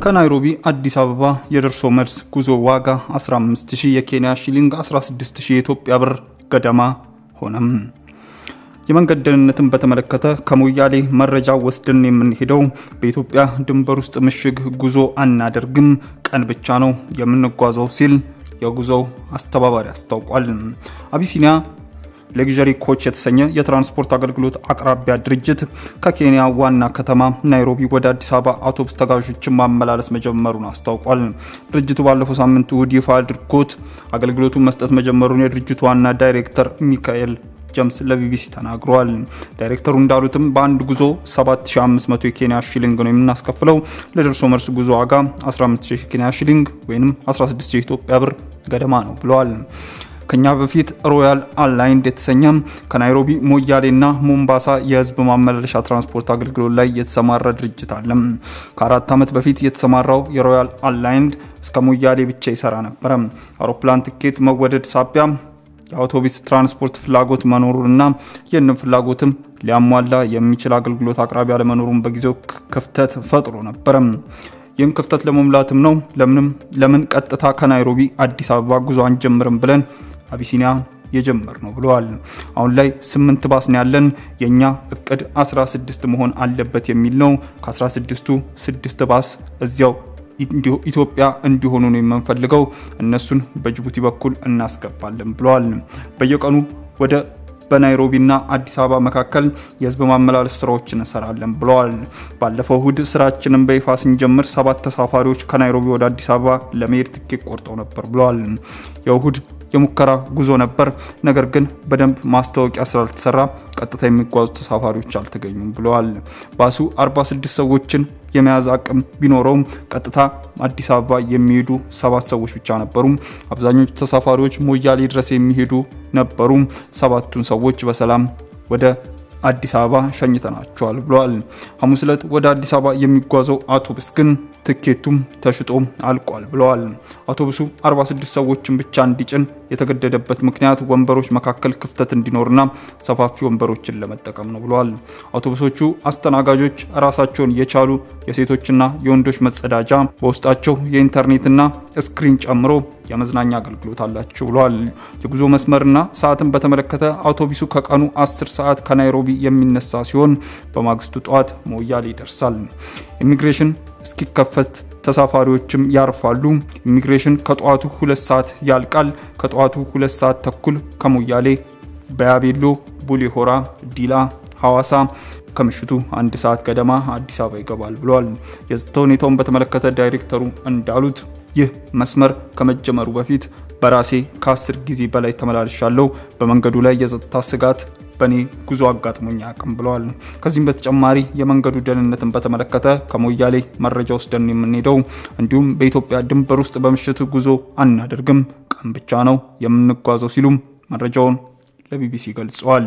ከናይሮቢ አዲስ አበባ የደርሶ መልስ ጉዞ ዋጋ 15000 የኬንያ ሺሊንግ 16000 የኢትዮጵያ ብር ገደማ ሆነም። የመንገድ ደህንነትን በተመለከተ ከሞያሌ መረጃ ወስደን የምንሄደው በኢትዮጵያ ድንበር ውስጥ ምሽግ ጉዞ አናደርግም ቀን ብቻ ነው የምንጓዘው ሲል የጉዞው አስተባባሪ አስታውቋል። አቢሲኒያ ለግዠሪ ኮች የተሰኘ የትራንስፖርት አገልግሎት አቅራቢያ ድርጅት ከኬንያ ዋና ከተማ ናይሮቢ ወደ አዲስ አበባ አውቶቡስ ተጓዦችን ማመላለስ መጀመሩን አስታውቋል። ድርጅቱ ባለፈው ሳምንት እሁድ ይፋ አድርጎት አገልግሎቱን መስጠት መጀመሩን የድርጅቱ ዋና ዳይሬክተር ሚካኤል ጀምስ ለቢቢሲ ተናግሯል። ዳይሬክተሩ እንዳሉትም በአንድ ጉዞ 7500 የኬንያ ሺሊንግ ነው የምናስከፍለው። ለደርሶ መልስ ጉዞ ዋጋ 15000 የኬንያ ሺሊንግ ወይንም 16000 የኢትዮጵያ ብር ገደማ ነው ብለዋል። ከኛ በፊት ሮያል አላይንድ የተሰኘ ከናይሮቢ ሞያሌና ሞምባሳ የህዝብ ማመላለሻ ትራንስፖርት አገልግሎት ላይ የተሰማራ ድርጅት አለ። ከ4 ዓመት በፊት የተሰማራው የሮያል አላይንድ እስከ ሞያሌ ብቻ ይሰራ ነበር። አውሮፕላን ትኬት መወደድ ሳቢያ የአውቶቡስ ትራንስፖርት ፍላጎት መኖሩንና የነን ፍላጎትም ሊያሟላ የሚችል አገልግሎት አቅራቢ ያለመኖሩን በጊዜው ክፍተት ፈጥሮ ነበር። ይህን ክፍተት ለመሙላትም ነው ለምን ቀጥታ ከናይሮቢ አዲስ አበባ ጉዞ አንጀምርም ብለን አቢሲኒያ የጀመር ነው ብለዋል። አሁን ላይ 8 ባስ ነው ያለን። የኛ እቅድ 16 መሆን አለበት የሚል ነው። ከ16ቱ 6 ባስ እዚያው ኢትዮጵያ እንዲሆኑ ነው የምንፈልገው። እነሱን በጅቡቲ በኩል እናስገባለን ብለዋል። በየቀኑ ወደ በናይሮቢና አዲስ አበባ መካከል የህዝብ ማመላለስ ስራዎችን እንሰራለን ብለዋል። ባለፈው እሁድ ስራችንን በይፋ ስንጀምር 7 ተሳፋሪዎች ከናይሮቢ ወደ አዲስ አበባ ለመሄድ ትኬት ቆርጠው ነበር ብለዋል። የእሁድ የሙከራ ጉዞ ነበር፣ ነገር ግን በደንብ ማስታወቂያ ስላልተሰራ ቀጥታ የሚጓዙ ተሳፋሪዎች አልተገኙም ብለዋል። ባሱ 46 ሰዎችን የመያዝ አቅም ቢኖረውም ቀጥታ አዲስ አበባ የሚሄዱ 7 ሰዎች ብቻ ነበሩ። አብዛኞቹ ተሳፋሪዎች ሞያሌ ድረስ የሚሄዱ ነበሩ። 7ቱን ሰዎች በሰላም ወደ አዲስ አበባ ሸኝተናቸዋል ብለዋል። ሐሙስ ዕለት ወደ አዲስ አበባ የሚጓዘው አውቶቡስ ግን ትኬቱም ተሽጦ አልቋል ብለዋል። አውቶቡሱ 46 ሰዎችን ብቻ እንዲጭን የተገደደበት ምክንያት ወንበሮች መካከል ክፍተት እንዲኖርና ሰፋፊ ወንበሮችን ለመጠቀም ነው ብለዋል። አውቶቡሶቹ አስተናጋጆች ራሳቸውን የቻሉ የሴቶችና የወንዶች መጸዳጃ በውስጣቸው የኢንተርኔትና ስክሪን ጨምሮ የመዝናኛ አገልግሎት አላቸው ብለዋል። የጉዞ መስመርና ሰዓትን በተመለከተ አውቶቡሱ ከቀኑ 10 ሰዓት ከናይሮቢ የሚነሳ ሲሆን በማግስቱ ጧት ሞያሌ ይደርሳል። ኢሚግሬሽን እስኪከፈት ተሳፋሪዎችም ያርፋሉ። ኢሚግሬሽን ከጧቱ 2 ሰዓት ያልቃል። ከጧቱ 2 ሰዓት ተኩል ከሞያሌ በያቤሎ፣ ቡሌ ሆራ፣ ዲላ፣ ሐዋሳ ከምሽቱ 1 ሰዓት ገደማ አዲስ አበባ ይገባል ብለዋል። የጸጥታ ሁኔታውን በተመለከተ ዳይሬክተሩ እንዳሉት ይህ መስመር ከመጀመሩ በፊት በራሴ ከ10 ጊዜ በላይ ተመላልሻለሁ። በመንገዱ ላይ የጸጥታ ስጋት በኔ ጉዞ አጋጥሞኝ አቅም ብለዋል። ከዚህም በተጨማሪ የመንገዱ ደህንነትን በተመለከተ ከሞያሌ መረጃ ወስደን የምንሄደው እንዲሁም በኢትዮጵያ ድንበር ውስጥ በምሽት ጉዞ አናደርግም ቀን ብቻ ነው የምንጓዘው ሲሉ መረጃውን ለቢቢሲ ገልጸዋል።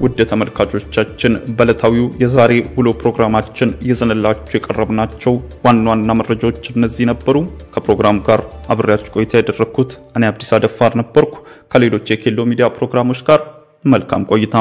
ውድ ተመልካቾቻችን በለታዊው የዛሬ ውሎ ፕሮግራማችን ይዘንላችሁ የቀረብናቸው ዋና መረጃዎች እነዚህ ነበሩ። ከፕሮግራሙ ጋር አብሬያችሁ ቆይታ ያደረኩት እኔ አብዲስ አደፋር ነበርኩ። ከሌሎች የኬሎ ሚዲያ ፕሮግራሞች ጋር መልካም ቆይታ።